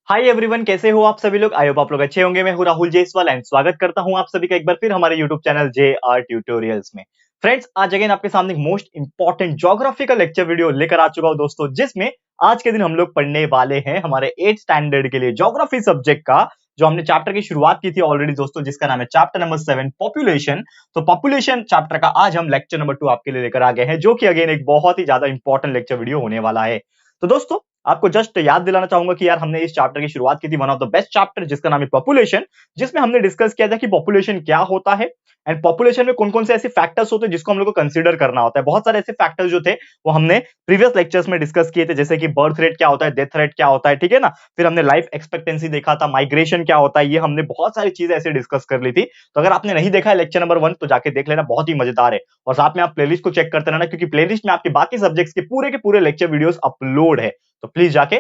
Hi everyone, कैसे हो आप सभी लोग। आई होप आप लोग अच्छे होंगे। मैं हूं राहुल जायसवाल एंड स्वागत करता हूं आप सभी का एक बार फिर हमारे यूट्यूब चैनल JR ट्यूटोरियल्स में। फ्रेंड्स, आज अगेन आपके सामने एक मोस्ट इंपॉर्टेंट ज्योग्राफी का लेक्चर वीडियो लेकर आ चुका हूं दोस्तों, जिसमें आज के दिन हम लोग पढ़ने वाले हैं हमारे 8th स्टैंडर्ड के लिए ज्योग्राफी सब्जेक्ट का जो हमने चैप्टर की शुरुआत की थी ऑलरेडी दोस्तों, जिसका नाम है चैप्टर नंबर 7 पॉपुलेशन। तो पॉपुलेशन चैप्टर का आज हम लेक्चर नंबर 2 आपके लिए लेकर आ गए हैं, जो कि अगेन एक बहुत ही ज्यादा इंपॉर्टेंट लेक्चर वीडियो होने वाला है। तो दोस्तों, आपको जस्ट याद दिलाना चाहूंगा कि यार हमने इस चैप्टर की शुरुआत की थी one of the best chapter, जिसका नाम है पॉपुलेशन, जिसमें हमने डिस्कस किया था कि पॉपुलेशन क्या होता है एंड पॉपुलेशन में कौन कौन से ऐसे फैक्टर्स होते हैं जिसको हम लोग को कंसीडर करना होता है। बहुत सारे ऐसे फैक्टर्स जो थे वो हमने प्रीवियस लेक्चर्स में डिस्कस किए थे, जैसे कि बर्थ रेट क्या होता है, डेथ रेट क्या होता है, ठीक है ना। फिर हमने लाइफ एक्सपेक्टेंसी देखा था, माइग्रेशन क्या होता है, ये हमने बहुत सारी चीजें ऐसे डिस्कस कर ली थी। तो अगर आपने नहीं देखा है लेक्चर नंबर 1 तो जाके देख लेना, बहुत ही मजेदार है। और साथ में आप प्लेलिस्ट को चेक करते रहना, क्योंकि प्लेलिस्ट में आपके बाकी सब्जेक्ट्स के पूरे लेक्चर वीडियोस अपलोड है। तो प्लीज जाके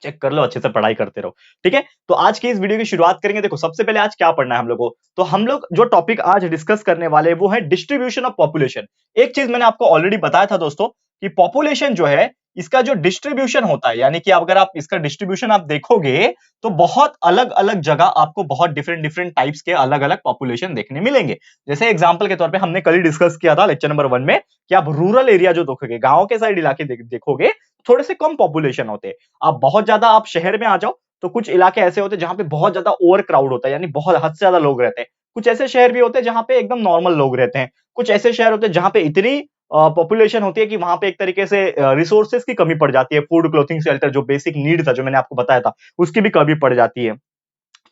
चेक कर लो, अच्छे से पढ़ाई करते रहो, ठीक है। तो आज की इस वीडियो की शुरुआत करेंगे। देखो, सबसे पहले आज क्या पढ़ना है हम लोग को। तो हम लोग जो टॉपिक आज डिस्कस करने वाले हैं वो है डिस्ट्रीब्यूशन ऑफ पॉपुलेशन। एक चीज मैंने आपको ऑलरेडी बताया था दोस्तों कि पॉपुलेशन जो है इसका जो डिस्ट्रीब्यूशन होता है, यानी कि अगर आप इसका डिस्ट्रीब्यूशन आप देखोगे तो बहुत अलग अलग जगह आपको बहुत डिफरेंट डिफरेंट टाइप्स के अलग अलग पॉपुलेशन देखने मिलेंगे। जैसे एग्जांपल के तौर पे हमने कल ही डिस्कस किया था लेक्चर नंबर 1 में कि आप रूरल एरिया जो देखोगे, गांव के साइड इलाके देखोगे, थोड़े से कम पॉपुलेशन होते हैं। आप बहुत ज्यादा आप शहर में आ जाओ तो कुछ इलाके ऐसे होते हैं जहां पे बहुत ज्यादा ओवर क्राउड होता है, यानी बहुत हद से ज्यादा लोग रहते हैं। कुछ ऐसे शहर भी होते हैं जहां पे एकदम नॉर्मल लोग रहते हैं। कुछ ऐसे शहर होते हैं जहां पे इतनी पॉपुलेशन होती है कि वहां पे एक तरीके से रिसोर्सेज की कमी पड़ जाती है। फूड, क्लोथिंग, शेल्टर, जो बेसिक नीड था जो मैंने आपको बताया था, उसकी भी कमी पड़ जाती है,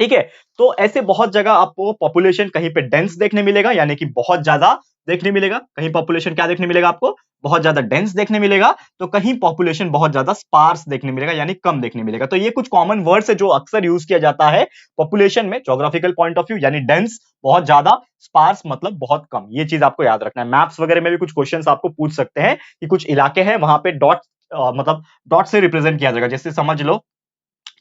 ठीक है। तो ऐसे बहुत जगह आपको पॉपुलेशन कहीं पे डेंस देखने मिलेगा, यानी कि बहुत ज्यादा देखने मिलेगा। कहीं पॉपुलेशन क्या देखने मिलेगा आपको, बहुत ज्यादा डेंस देखने मिलेगा। तो कहीं पॉपुलेशन बहुत ज्यादा स्पार्स देखने मिलेगा, यानी कम देखने मिलेगा। तो ये कुछ कॉमन वर्ड्स है जो अक्सर यूज किया जाता है पॉपुलेशन में ज्योग्राफिकल पॉइंट ऑफ व्यू, यानी डेंस बहुत ज्यादा, स्पार्स मतलब बहुत कम। ये चीज आपको याद रखना है। मैप्स वगैरह में भी कुछ क्वेश्चंस आपको पूछ सकते हैं कि कुछ इलाके हैं वहां पे डॉट मतलब डॉट से रिप्रेजेंट किया जाएगा। जैसे समझ लो,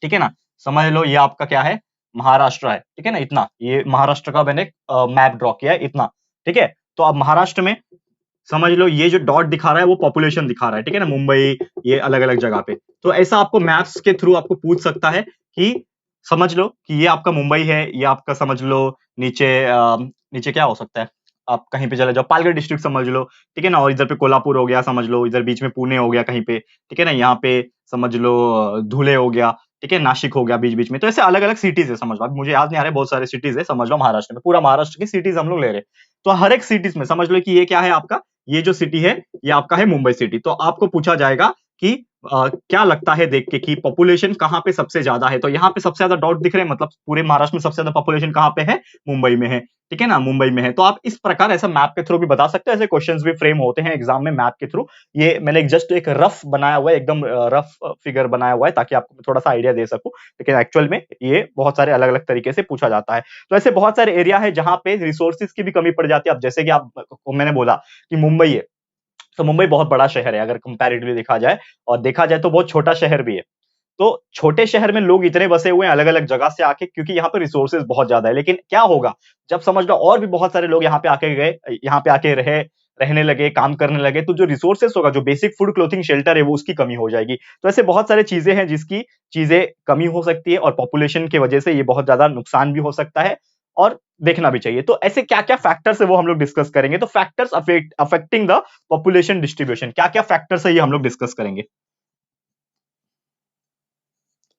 ठीक है ना, समझ लो ये आपका क्या है, महाराष्ट्र है, ठीक है ना, इतना ये महाराष्ट्र का मैंने मैप ड्रॉ किया है इतना, ठीक है। तो अब महाराष्ट्र में समझ लो ये जो डॉट दिखा रहा है वो पॉपुलेशन दिखा रहा है, ठीक है ना, मुंबई, ये अलग अलग जगह पे। तो ऐसा आपको मैप्स के थ्रू आपको पूछ सकता है कि समझ लो कि ये आपका मुंबई है, ये आपका समझ लो नीचे नीचे क्या हो सकता है, आप कहीं पे चले जाओ, पालघर डिस्ट्रिक्ट समझ लो, ठीक है ना, और इधर पे कोल्हापुर हो गया समझ लो, इधर बीच में पुणे हो गया कहीं पे, ठीक है ना, यहाँ पे समझ लो धुले हो गया, ठीक है, नासिक हो गया बीच बीच में। तो ऐसे अलग अलग सिटीज है, समझ लो, अब मुझे याद नहीं आ रहा है, बहुत सारे सिटीज है समझ लो महाराष्ट्र में, पूरा महाराष्ट्र की सिटीज हम लोग ले रहे हैं। तो हर एक सिटीज में समझ लो कि ये क्या है आपका, ये जो सिटी है ये आपका है मुंबई सिटी। तो आपको पूछा जाएगा कि क्या लगता है देख के कि पॉपुलेशन कहाँ पे सबसे ज्यादा है। तो यहाँ पे सबसे ज्यादा डॉट दिख रहे हैं, मतलब पूरे महाराष्ट्र में सबसे ज्यादा पॉपुलेशन कहाँ पे है, मुंबई में है, ठीक है ना, मुंबई में है। तो आप इस प्रकार ऐसा मैप के थ्रू भी बता सकते हैं। ऐसे क्वेश्चंस भी फ्रेम होते हैं एग्जाम में मैप के थ्रू। ये मैंने जस्ट एक रफ बनाया हुआ है, एकदम रफ फिगर बनाया हुआ है, ताकि आपको थोड़ा सा आइडिया दे सकूं, लेकिन एक्चुअल में ये बहुत सारे अलग अलग तरीके से पूछा जाता है। तो ऐसे बहुत सारे एरिया है जहां पे रिसोर्सेज की भी कमी पड़ जाती है। अब जैसे कि आप, मैंने बोला कि मुंबई है, तो मुंबई बहुत बड़ा शहर है अगर कंपैरेटिवली देखा जाए, और देखा जाए तो बहुत छोटा शहर भी है। तो छोटे शहर में लोग इतने बसे हुए हैं अलग अलग जगह से आके, क्योंकि यहाँ पे रिसोर्सेज बहुत ज्यादा है। लेकिन क्या होगा जब समझ लो और भी बहुत सारे लोग यहाँ पे आके गए, यहाँ पे आके रहने लगे, काम करने लगे, तो जो रिसोर्सेस होगा, जो बेसिक फूड, क्लोथिंग, शेल्टर है, वो उसकी कमी हो जाएगी। तो ऐसे बहुत सारी चीजें हैं जिसकी चीजें कमी हो सकती है, और पॉपुलेशन की वजह से ये बहुत ज्यादा नुकसान भी हो सकता है, और देखना भी चाहिए। तो ऐसे क्या क्या फैक्टर्स है वो हम लोग डिस्कस करेंगे। तो factors affecting the population distribution, क्या क्या फैक्टर्स है ये हम लोग डिस्कस करेंगे,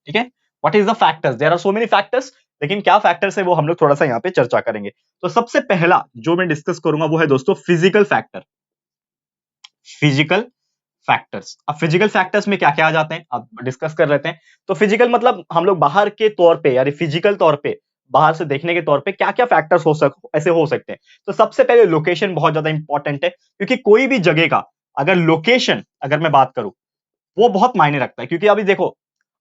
ठीक है। What is the factors, there are so many factors, लेकिन क्या फैक्टर्स है वो हम लोग थोड़ा सा यहाँ पे चर्चा करेंगे। तो सबसे पहला जो मैं डिस्कस करूंगा वो है दोस्तों फिजिकल फैक्टर। फिजिकल फैक्टर्स, अब फिजिकल फैक्टर्स में क्या क्या आ जाते हैं अब डिस्कस कर लेते हैं। तो फिजिकल मतलब हम लोग बाहर के तौर पे, यानी फिजिकल तौर पे, बाहर से देखने के तौर पे क्या क्या फैक्टर्स ऐसे हो सकते हैं। तो सबसे पहले लोकेशन बहुत ज्यादा इंपॉर्टेंट है, क्योंकि कोई भी जगह का अगर लोकेशन, अगर मैं बात करूं, वो बहुत मायने रखता है। क्योंकि अभी देखो,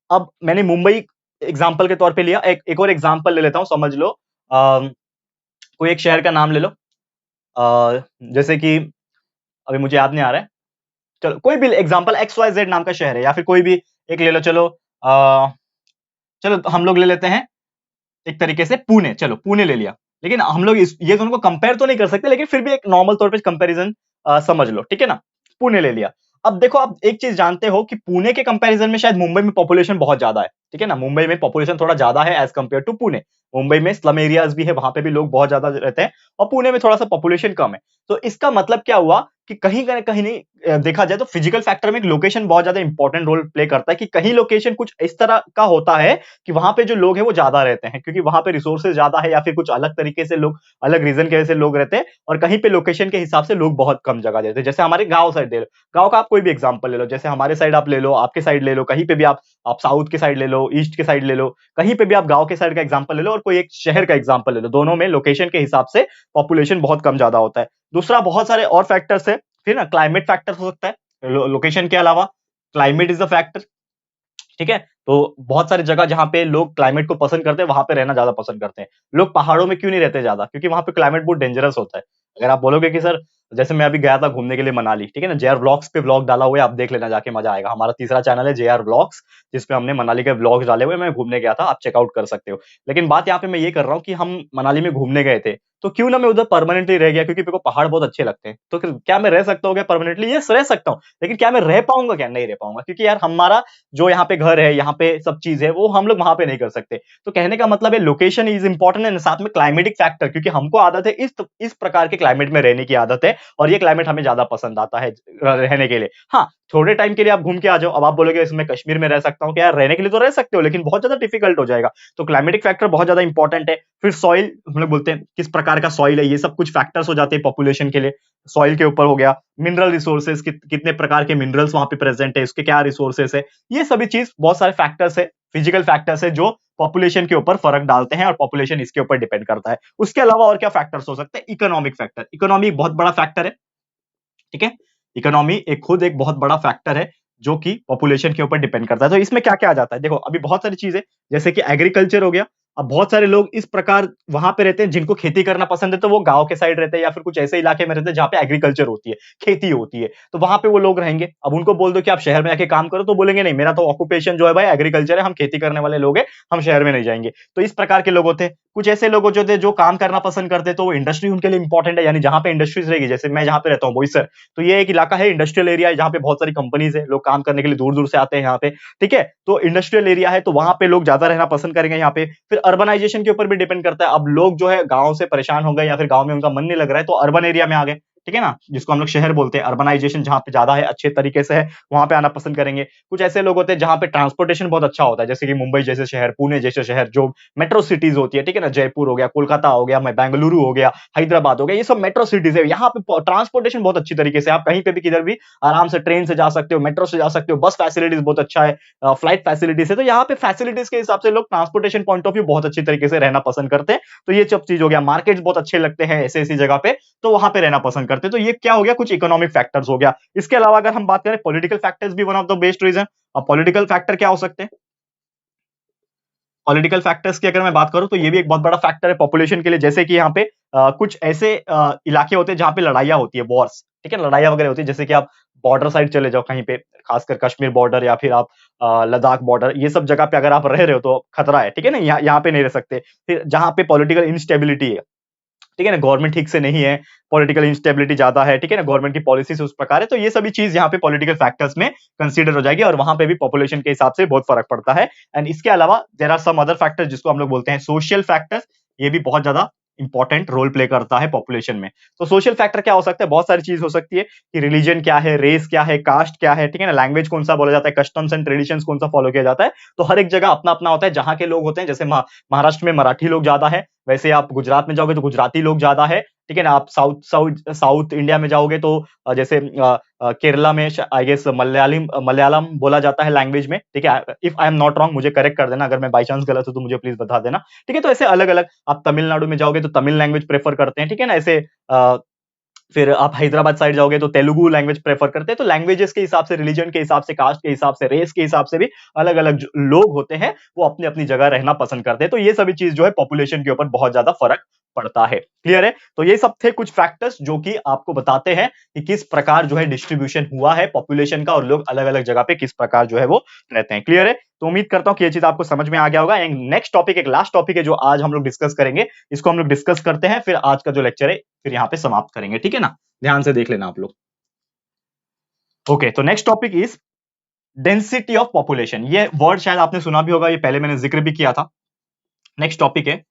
अब मैंने मुंबई एग्जाम्पल के तौर पे लिया, एक और एग्जाम्पल ले लेता हूं, समझ लो कोई एक शहर का नाम ले लो, जैसे कि अभी मुझे याद नहीं आ रहा है, चलो कोई भी एग्जाम्पल, XYZ नाम का शहर है, या फिर कोई भी एक ले लो, चलो चलो हम लोग ले लेते हैं एक तरीके से पुणे, चलो पुणे ले लिया। लेकिन हम लोग ये दोनों को कंपेयर तो नहीं कर सकते, लेकिन फिर भी एक नॉर्मल तौर पे कंपैरिजन समझ लो, ठीक है ना, पुणे ले लिया। अब देखो, आप एक चीज जानते हो कि पुणे के कंपैरिजन में शायद मुंबई में पॉपुलेशन बहुत ज्यादा है, ठीक है ना। मुंबई में पॉपुलेशन थोड़ा ज्यादा है as compare to Pune. Mumbai में स्लम एरियाज भी है, वहां पे भी लोग बहुत ज्यादा रहते हैं, और पुणे में थोड़ा सा पॉपुलेशन कम है। तो इसका मतलब क्या हुआ कि कहीं ना कहीं नहीं देखा जाए तो फिजिकल फैक्टर में लोकेशन बहुत ज्यादा इंपॉर्टेंट रोल प्ले करता है, कि कहीं लोकेशन कुछ इस तरह का होता है कि वहां पे जो लोग हैं वो ज्यादा रहते हैं, क्योंकि वहां पे रिसोर्सेज ज्यादा है, या फिर कुछ अलग तरीके से लोग, अलग रीजन की वजह से लोग रहते हैं, और कहीं पे लोकेशन के हिसाब से लोग बहुत कम जगह देते हैं। जैसे हमारे गांव साइड ले लो, गांव का आप कोई भी एग्जांपल ले लो, जैसे हमारे साइड आप ले लो, आपके साइड ले लो, कहीं पे भी आप साउथ के साइड ले लो, ईस्ट के साइड ले लो, कहीं पे भी आप गांव के साइड का एग्जांपल ले लो, और कोई एक शहर का एग्जांपल ले लो, दोनों में लोकेशन के हिसाब से पॉपुलेशन बहुत कम ज्यादा होता है। दूसरा, बहुत सारे और फैक्टर्स है, फिर ना क्लाइमेट फैक्टर हो सकता है लोकेशन के अलावा, क्लाइमेट इज अ फैक्टर। ठीक है, तो बहुत सारी जगह जहां पे लोग क्लाइमेट को पसंद करते हैं, वहां पे रहना ज्यादा पसंद करते हैं। लोग पहाड़ों में क्यों नहीं रहते ज्यादा? क्योंकि वहां पे क्लाइमेट बहुत डेंजरस होता है। अगर आप बोलोगे कि सर, जैसे मैं अभी गया था घूमने के लिए मनाली, ठीक है ना, जेआर व्लॉग्स पे व्लॉग डाला हुआ है, आप देख लेना जाके, मजा आएगा। हमारा तीसरा चैनल है जेआर व्लॉग्स, जिसपे हमने मनाली के व्लॉग्स डाले हुए, मैं घूमने गया था, आप चेकआउट कर सकते हो। लेकिन बात यहाँ पे मैं ये कर रहा हूँ कि हम मनाली में घूमने गए थे, तो क्यों ना मैं उधर परमानेंटली रह गया, क्योंकि मेरे को पहाड़ बहुत अच्छे लगते हैं। तो क्या मैं रह सकता हूँ क्या परमानेंटली? यस, रह सकता हूँ। लेकिन क्या मैं रह पाऊंगा? क्या नहीं रह पाऊंगा, क्योंकि यार हमारा जो यहाँ पे घर है, यहाँ पे सब चीज है, वो हम लोग वहां पे नहीं कर सकते। तो कहने का मतलब है लोकेशन इज इंपॉर्टेंट, एंड साथ में क्लाइमेटिक फैक्टर, क्योंकि हमको आदत है इस प्रकार के क्लाइमेट में रहने की आदत है, और ये क्लाइमेट हमें ज्यादा पसंद आता है रहने के लिए। हाँ, थोड़े टाइम के लिए आप घूम के आ जाओ, अब आप बोलोगे इसमें कश्मीर में रह सकता हूँ, क्या यार रहने के लिए तो रह सकते हो, लेकिन बहुत ज्यादा डिफिकल्ट हो जाएगा। तो क्लाइमेटिक फैक्टर बहुत ज्यादा इंपॉर्टेंट है। फिर सॉइल, हम लोग बोलते हैं किस प्रकार का सॉइल है, ये सब कुछ फैक्टर्स हो जाते हैं पॉपुलेशन के लिए। सॉइल के ऊपर हो गया, मिनरल रिसोर्सेज, कितने प्रकार के मिनरल्स वहां पे प्रेजेंट है, उसके क्या रिसोर्सेज है, ये सभी चीज, बहुत सारे फैक्टर्स है, फिजिकल फैक्टर्स है, जो पॉपुलेशन के ऊपर फर्क डालते हैं, और पॉपुलेशन इसके ऊपर डिपेंड करता है। उसके अलावा और क्या फैक्टर्स हो सकते हैं? इकोनॉमिक फैक्टर, इकोनॉमी बहुत बड़ा फैक्टर है। ठीक है, इकोनॉमी एक खुद एक बहुत बड़ा फैक्टर है, जो कि पॉपुलेशन के ऊपर डिपेंड करता है। तो इसमें क्या क्या आ जाता है? देखो, अभी बहुत सारी चीजें, जैसे कि एग्रीकल्चर हो गया। अब बहुत सारे लोग इस प्रकार वहां पे रहते हैं जिनको खेती करना पसंद है, तो वो गांव के साइड रहते हैं, या फिर कुछ ऐसे इलाके में रहते हैं जहां पे एग्रीकल्चर होती है, खेती होती है, तो वहां पे वो लोग रहेंगे। अब उनको बोल दो कि आप शहर में आके काम करो, तो बोलेंगे नहीं, मेरा तो ऑक्यूपेशन जो है भाई एग्रीकल्चर है, हम खेती करने वाले लोग हैं, हम शहर में नहीं जाएंगे। तो इस प्रकार के लोग होते हैं। कुछ ऐसे लोग जो थे, जो काम करना पसंद करते हैं, तो वो इंडस्ट्री उनके लिए इंपॉर्टेंट है, यानी जहां पे इंडस्ट्रीज रहेगी, जैसे मैं जहां पे रहता हूँ बोईसर, तो ये एक इलाका है, इंडस्ट्रियल एरिया है, जहां पे बहुत सारी कंपनीज है, लोग काम करने के लिए दूर दूर से आते हैं यहाँ पे। ठीक है, तो इंडस्ट्रियल एरिया है, तो वहां पे लोग ज्यादा रहना पसंद करेंगे यहाँ पे। फिर अर्बनाइजेशन के ऊपर भी डिपेंड करता है। अब लोग जो है गांव से परेशान हो गए, या फिर गांव में उनका मन नहीं लग रहा है, तो अर्बन एरिया में आ गए। ठीक है ना, जिसको हम लोग शहर बोलते हैं, अर्बनाइजेशन जहां पे ज्यादा है, अच्छे तरीके से है, वहां पे आना पसंद करेंगे। कुछ ऐसे लोग होते हैं जहां पे ट्रांसपोर्टेशन बहुत अच्छा होता है, जैसे कि मुंबई जैसे शहर, पुणे जैसे शहर, जो मेट्रो सिटीज होती है, ठीक है ना, जयपुर हो गया, कोलकाता हो गया, मैं बेंगलुरु हो गया, हैदराबाद हो गया, ये सब मेट्रो सिटीज है। यहाँ पे ट्रांसपोर्टेशन बहुत अच्छी तरीके से, आप कहीं पे भी किधर भी आराम से ट्रेन से जा सकते हो, मेट्रो से जा सकते हो, बस फैसिलिटीज बहुत अच्छा है, फ्लाइट फैसिलिटीज है। तो यहाँ पे फैसिलिटीज के हिसाब से लोग ट्रांसपोर्टेशन पॉइंट ऑफ व्यू बहुत अच्छी तरीके से रहना पसंद करते हैं। तो ये सब चीज हो गया। मार्केट्स बहुत अच्छे लगते हैं ऐसे ऐसी जगह पे, तो वहां पे रहना पसंद करते हैं। तो ये क्या हो गया? कुछ इकोनॉमिक फैक्टर्स हो गया। इसके अलावा अगर हम बात करें, पॉलिटिकल फैक्टर्स भी one of the best reason. अब पॉलिटिकल फैक्टर क्या हो सकते हैं? पॉलिटिकल फैक्टर्स की अगर मैं बात करूं, तो ये भी एक बहुत बड़ा फैक्टर है पॉपुलेशन के लिए। जैसे कि यहाँ पे कुछ ऐसे इलाके होते हैं जहां पे लड़ाइयाँ होती है, वॉर्स, ठीक है, लड़ाइयाँ वगैरह होती है। जैसे कि आप बॉर्डर साइड चले जाओ कहीं पे, खासकर कश्मीर बॉर्डर, या फिर आप लद्दाख बॉर्डर, ये सब जगह पे अगर आप रह रहे हो तो खतरा है। ठीक है ना, यहाँ पे नहीं रह सकते। फिर जहां पे पॉलिटिकल इंस्टेबिलिटी है, ठीक है ना, गवर्नमेंट ठीक से नहीं है, पॉलिटिकल इंस्टेबिलिटी ज्यादा है, ठीक है ना, गवर्नमेंट की पॉलिसीज उस प्रकार है, तो ये सभी चीज यहाँ पे पॉलिटिकल फैक्टर्स में कंसीडर हो जाएगी, और वहां पे भी पॉपुलेशन के हिसाब से बहुत फर्क पड़ता है। एंड इसके अलावा there are some other factors, जिसको हम लोग बोलते हैं सोशल फैक्टर्स। ये भी बहुत ज्यादा इंपॉर्टेंट रोल प्ले करता है पॉपुलेशन में। तो सोशल फैक्टर क्या हो सकता है? बहुत सारी चीज हो सकती है, कि रिलीजन क्या है, रेस क्या है, कास्ट क्या है, ठीक है ना, लैंग्वेज कौन सा बोला जाता है, कस्टम्स एंड ट्रेडिशंस कौन सा फॉलो किया जाता है। तो हर एक जगह अपना अपना होता है। जहां के लोग होते हैं, जैसे महाराष्ट्र में मराठी लोग ज्यादा है, वैसे आप गुजरात में जाओगे तो गुजराती लोग ज्यादा है। ठीक है ना, आप साउथ साउथ साउथ इंडिया में जाओगे तो जैसे केरला में आई गेस मलयालम बोला जाता है लैंग्वेज में। ठीक है, if I am not wrong, मुझे करेक्ट कर देना, अगर मैं बाई चांस गलत हूं तो मुझे प्लीज बता देना। ठीक है, तो ऐसे अलग अलग, आप तमिलनाडु में जाओगे तो तमिल लैंग्वेज प्रेफर करते हैं। ठीक है ना, ऐसे फिर आप हैदराबाद साइड जाओगे तो तेलुगु लैंग्वेज प्रेफर करते हैं। तो लैंग्वेजेस के हिसाब से, रिलीजन के हिसाब से, कास्ट के हिसाब से, रेस के हिसाब से भी अलग अलग लोग होते हैं, वो अपनी अपनी जगह रहना पसंद करते हैं। तो ये सभी चीज जो है पॉपुलेशन के ऊपर बहुत ज्यादा फर्क पड़ता है। क्लियर है? तो ये सब थे कुछ फैक्टर्स जो कि आपको बताते हैं कि किस प्रकार जो है डिस्ट्रीब्यूशन हुआ है पॉपुलेशन का, और लोग अलग अलग जगह पे किस प्रकार जो है वो रहते हैं। क्लियर है? तो उम्मीद करता हूं कि ये चीज आपको समझ में आ गया होगा। एंड नेक्स्ट टॉपिक, एक लास्ट टॉपिक है जो आज हम लोग डिस्कस करेंगे, इसको हम लोग डिस्कस करते हैं, फिर आज का जो लेक्चर है फिर यहाँ पे समाप्त करेंगे। ठीक है ना, ध्यान से देख लेना आप लोग। ओके, तो next topic is density of population, ये वर्ड शायद आपने सुना भी होगा, ये पहले मैंने जिक्र भी किया था। नेक्स्ट टॉपिक है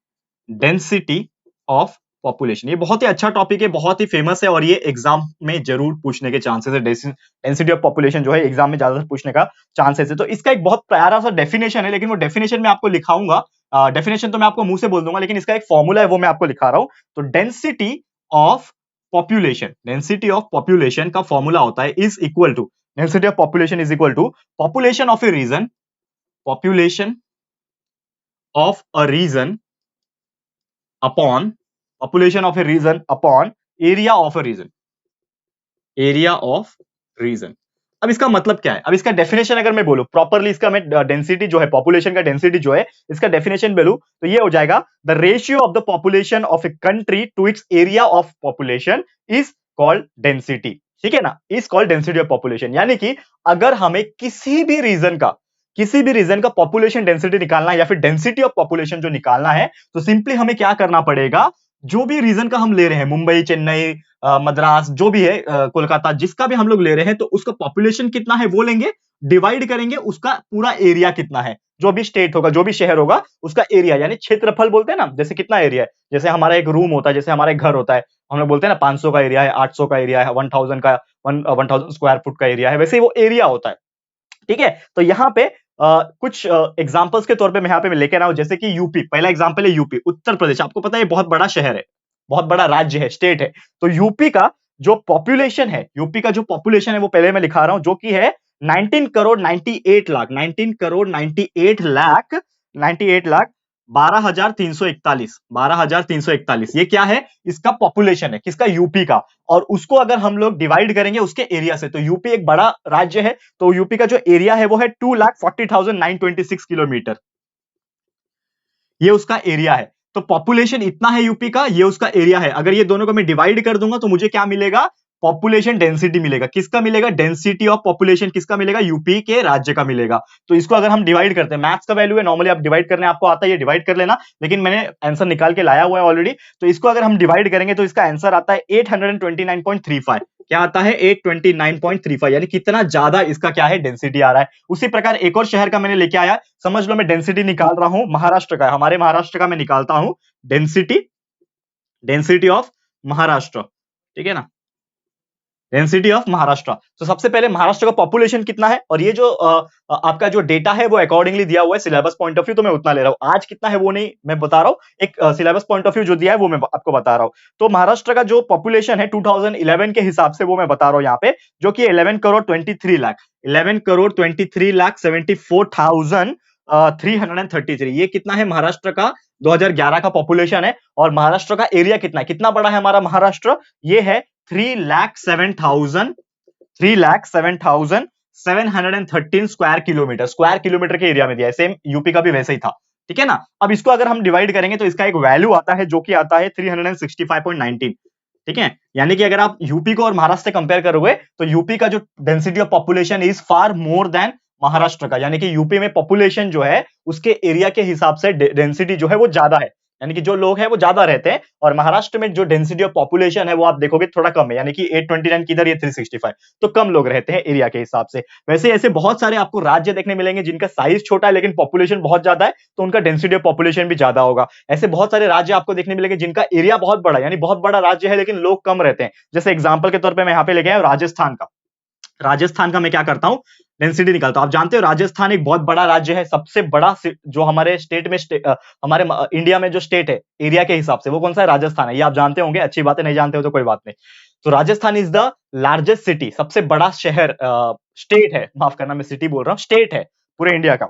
डेंसिटी ऑफ पॉपुलेशन। ये बहुत ही अच्छा टॉपिक है, बहुत ही फेमस है और ये एग्जाम में जरूर पूछने के चांसेस है। डेंसिटी ऑफ पॉपुलेशन जो है एग्जाम में ज्यादातर पूछने का चांसेस है। तो इसका एक बहुत प्यारा सा डेफिनेशन है, लेकिन वो डेफिनेशन मैं आपको लिखाऊंगा। डेफिनेशन तो मैं आपको मुंह से बोल दूंगा, लेकिन इसका एक फॉर्मूला है वो मैं आपको लिखा रहा हूं। तो density of population, density of population का फॉर्मूला होता है is equal to, density of population is equal to population of a region, population of a region upon, population of a region upon area of a region, area of region। अब इसका मतलब क्या है, अब इसका definition अगर मैं बोलूं प्रॉपरली, इसका मैं डेंसिटी जो है, पॉपुलेशन का डेंसिटी जो है, इसका डेफिनेशन बोलूं तो ये हो जाएगा the ratio of the population of a country to its area of population is called density. ठीक है ना, is called density of population. यानी कि अगर हमें किसी भी रीजन का पॉपुलेशन डेंसिटी निकालना है या फिर डेंसिटी ऑफ पॉपुलेशन जो निकालना है, तो सिंपली हमें क्या करना पड़ेगा, जो भी रीजन का हम ले रहे हैं, मुंबई, चेन्नई, मद्रास, जो भी है, कोलकाता, जिसका भी हम लोग ले रहे हैं, तो उसका पॉपुलेशन कितना है वो लेंगे, डिवाइड करेंगे उसका पूरा एरिया कितना है, जो भी स्टेट होगा, जो भी शहर होगा, उसका एरिया यानी क्षेत्रफल बोलते हैं ना, जैसे कितना एरिया है, जैसे हमारा एक रूम होता है, जैसे हमारा एक घर होता है, हम लोग बोलते हैं ना 500 का एरिया है, 800 का एरिया है, 1000 का 1000 स्क्वायर फुट का एरिया है, वैसे ही वो एरिया होता है। ठीक है, तो यहाँ पे कुछ एग्जांपल्स के तौर पे मैं यहाँ पे लेकर आया हूं, जैसे कि यूपी, पहला एग्जांपल है यूपी, उत्तर प्रदेश। आपको पता है ये बहुत बड़ा शहर है, बहुत बड़ा राज्य है, स्टेट है। तो यूपी का जो पॉपुलेशन है, यूपी का जो पॉपुलेशन है वो पहले मैं लिखा रहा हूं, जो कि है 19 करोड़ 98 लाख, 19 करोड़ 98 लाख, 98 लाख 12,341, 12,341। ये क्या है, इसका पॉपुलेशन है, किसका, यूपी का। और उसको अगर हम लोग डिवाइड करेंगे उसके एरिया से, तो यूपी एक बड़ा राज्य है, तो यूपी का जो एरिया है वो है 2,40,926 किलोमीटर, ये उसका एरिया है। तो पॉपुलेशन इतना है यूपी का, ये उसका एरिया है। अगर ये दोनों को मैं डिवाइड कर दूंगा तो मुझे क्या मिलेगा, पॉपुलेशन डेंसिटी मिलेगा। किसका मिलेगा, डेंसिटी ऑफ पॉपुलेशन किसका मिलेगा, यूपी के राज्य का मिलेगा। तो इसको अगर हम डिवाइड करते हैं, मैथ्स का वैल्यू है, नॉर्मली आप डिवाइड करने आपको आता है, ये डिवाइड कर लेना, लेकिन मैंने आंसर निकाल के लाया हुआ है ऑलरेडी। तो इसको अगर हम डिवाइड करेंगे तो इसका आंसर आता है 829.35। क्या आता है, 829.35, यानी कितना ज्यादा इसका क्या है, डेंसिटी आ रहा है। उसी प्रकार एक और शहर का मैंने लेके आया, समझ लो मैं डेंसिटी निकाल रहा हूं महाराष्ट्र का, हमारे महाराष्ट्र का मैं निकालता हूं डेंसिटी, डेंसिटी ऑफ महाराष्ट्र। ठीक है ना, डेंसिटी ऑफ महाराष्ट्र। तो सबसे पहले महाराष्ट्र का पॉपुलेशन कितना है, और ये जो आपका जो डेटा है वो अकॉर्डिंगली दिया हुआ है सिलेबस पॉइंट ऑफ व्यू, तो मैं उतना ले रहा हूं। आज कितना है वो नहीं मैं बता रहा हूं, एक सिलेबस पॉइंट ऑफ व्यू जो दिया है वो मैं आपको बता रहा हूं। तो महाराष्ट्र का जो पॉपुलेशन है 2011 के हिसाब से वो मैं बता रहा हूं यहाँ पे, जो कि 11 करोड़ 23 लाख, 11 करोड़ 23 लाख 74,333। ये कितना है महाराष्ट्र का 2011 का पॉपुलेशन है। और महाराष्ट्र का एरिया कितना है, कितना बड़ा है हमारा महाराष्ट्र, ये है 3,07,713 स्क्वायर किलोमीटर, स्क्वायर किलोमीटर के एरिया में दिया है। सेम यूपी का भी वैसे ही था। ठीक है ना, अब इसको अगर हम डिवाइड करेंगे तो इसका एक वैल्यू आता है जो कि आता है 365.19। ठीक है, यानी कि अगर आप यूपी को और महाराष्ट्र से कंपेयर करोगे तो यूपी का जो density of population is far more than Maharashtra का, यानी कि यूपी में पॉपुलेशन जो है उसके एरिया के हिसाब से डेंसिटी जो है वो ज्यादा है, यानी कि जो लोग हैं वो ज्यादा रहते हैं। और महाराष्ट्र में जो डेंसिटी ऑफ पॉपुलेशन है वो आप देखोगे थोड़ा कम है, यानी कि 829 किधर, ये 365, तो कम लोग रहते हैं एरिया के हिसाब से। वैसे ऐसे बहुत सारे आपको राज्य देखने मिलेंगे जिनका साइज छोटा है लेकिन पॉपुलेशन बहुत ज्यादा है, तो उनका डेंसिटी ऑफ पॉपुलेशन भी ज्यादा होगा। ऐसे बहुत सारे राज्य आपको देखने मिलेंगे जिनका एरिया बहुत बड़ा है, यानी बहुत बड़ा राज्य है लेकिन लोग कम रहते हैं। जैसे एग्जाम्पल के तौर पर मैं यहाँ पे लेके आया राजस्थान का। राजस्थान का मैं क्या करता हूं, डेंसिटी निकालता हूं। आप जानते हो राजस्थान एक बहुत बड़ा राज्य है, सबसे बड़ा जो हमारे स्टेट में हमारे इंडिया में जो स्टेट है एरिया के हिसाब से वो कौन सा है, राजस्थान है। ये आप जानते होंगे, अच्छी बात है, नहीं जानते हो तो कोई बात नहीं। तो Rajasthan is the largest city, सबसे बड़ा शहर, स्टेट है, माफ करना मैं सिटी बोल रहा हूं, स्टेट है पूरे इंडिया का।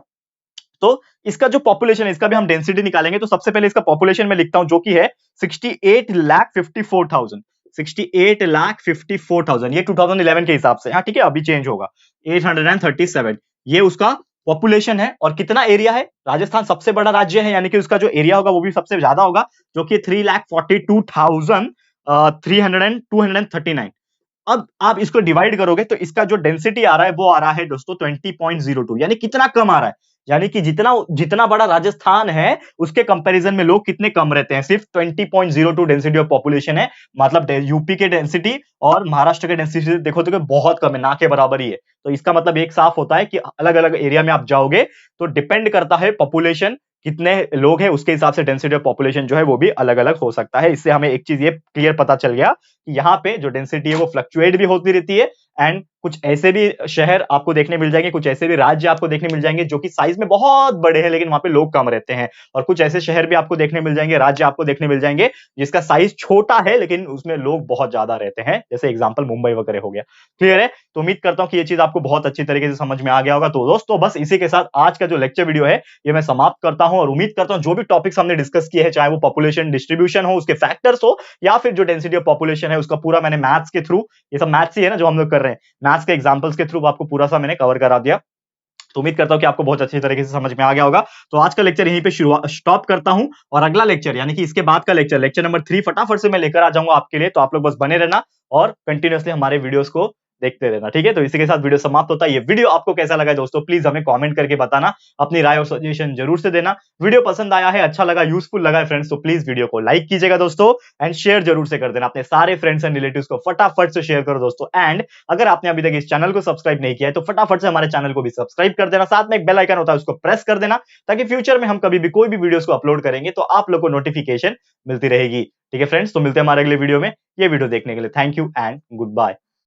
तो इसका जो पॉपुलेशन है इसका भी हम डेंसिटी निकालेंगे। तो सबसे पहले इसका पॉपुलेशन में लिखता हूं जो कि है 68,54,000, 68,54,000, ये 2011 के हिसाब से, हाँ ठीक है, अभी चेंज होगा, 837, ये उसका पॉपुलेशन है। और कितना एरिया है, राजस्थान सबसे बड़ा राज्य है, यानी कि उसका जो एरिया होगा वो भी सबसे ज्यादा होगा, जो कि 3,42,239। अब आप इसको डिवाइड करोगे तो इसका जो डेंसिटी आ रहा है वो आ रहा है दोस्तों 20.02, यानी कितना कम आ रहा है, यानी कि जितना जितना बड़ा राजस्थान है उसके कंपैरिजन में लोग कितने कम रहते हैं, सिर्फ 20.02 डेंसिटी ऑफ पॉपुलेशन है। मतलब यूपी के डेंसिटी और महाराष्ट्र के डेंसिटी देखो तो बहुत कम है, ना के बराबर ही है। तो इसका मतलब एक साफ होता है कि अलग अलग एरिया में आप जाओगे तो डिपेंड करता है पॉपुलेशन, कितने लोग हैं उसके हिसाब से डेंसिटी ऑफ पॉपुलेशन जो है वो भी अलग अलग हो सकता है। इससे हमें एक चीज ये क्लियर पता चल गया कि यहाँ पे जो डेंसिटी है वो फ्लक्चुएट भी होती रहती है, एंड कुछ ऐसे भी शहर आपको देखने मिल जाएंगे, कुछ ऐसे भी राज्य आपको देखने मिल जाएंगे जो कि साइज में बहुत बड़े हैं लेकिन वहां पे लोग कम रहते हैं, और कुछ ऐसे शहर भी आपको देखने मिल जाएंगे, राज्य आपको देखने मिल जाएंगे जिसका साइज छोटा है लेकिन उसमें लोग बहुत ज्यादा रहते हैं, जैसे एग्जांपल मुंबई वगैरह हो गया। क्लियर है? तो उम्मीद करता हूं कि ये चीज आपको बहुत अच्छी तरीके से समझ में आ गया होगा। तो दोस्तों बस इसी के साथ आज का जो लेक्चर वीडियो है ये मैं समाप्त करता हूं, और उम्मीद करता हूं जो भी टॉपिक्स हमने डिस्कस किए हैं, चाहे वो पॉपुलेशन डिस्ट्रीब्यूशन हो, उसके फैक्टर्स हो, या फिर जो डेंसिटी ऑफ पॉपुलेशन है उसका पूरा मैंने मैथ्स के थ्रू, ये सब मैथ्स ही है ना जो हम लोग कर रहे हैं, मैथ्स के एग्जांपल्स के थ्रू आपको पूरा सा मैंने कवर करा दिया। तो उम्मीद करता हूं कि आपको बहुत अच्छी तरीके से समझ में आ गया होगा। तो आज का लेक्चर यहीं पे शुरुआत स्टॉप करता हूं, और अगला लेक्चर यानी कि इसके बाद का लेक्चर, लेक्चर नंबर 3 फटाफट से मैं लेकर आ जाऊंगा आपके लिए। तो आप लोग बस बने रहना और कंटिन्यूअसली हमारे वीडियोस को देखते रहना, ठीक है? तो इसी के साथ वीडियो समाप्त होता है। ये वीडियो आपको कैसा लगा दोस्तों, प्लीज हमें कमेंट करके बताना, अपनी राय और सजेशन जरूर से देना। वीडियो पसंद आया है, अच्छा लगा, यूजफुल लगा है फ्रेंड्स, तो प्लीज वीडियो को लाइक कीजिएगा दोस्तों, एंड शेयर जरूर से कर देना अपने सारे फ्रेंड्स एंड रिलेटिव्स को, फटाफट से शेयर करो दोस्तों। एंड अगर आपने अभी तक इस चैनल को सब्सक्राइब नहीं किया है तो फटाफट से हमारे चैनल को भी सब्सक्राइब कर देना, साथ में एक बेल आइकन होता है उसको प्रेस कर देना, ताकि फ्यूचर में हम कभी भी कोई भी वीडियोस को अपलोड करेंगे तो आप लोग को नोटिफिकेशन मिलती रहेगी। ठीक है फ्रेंड्स, तो मिलते हैं हमारे अगले वीडियो में। ये वीडियो देखने के लिए thank you and good bye.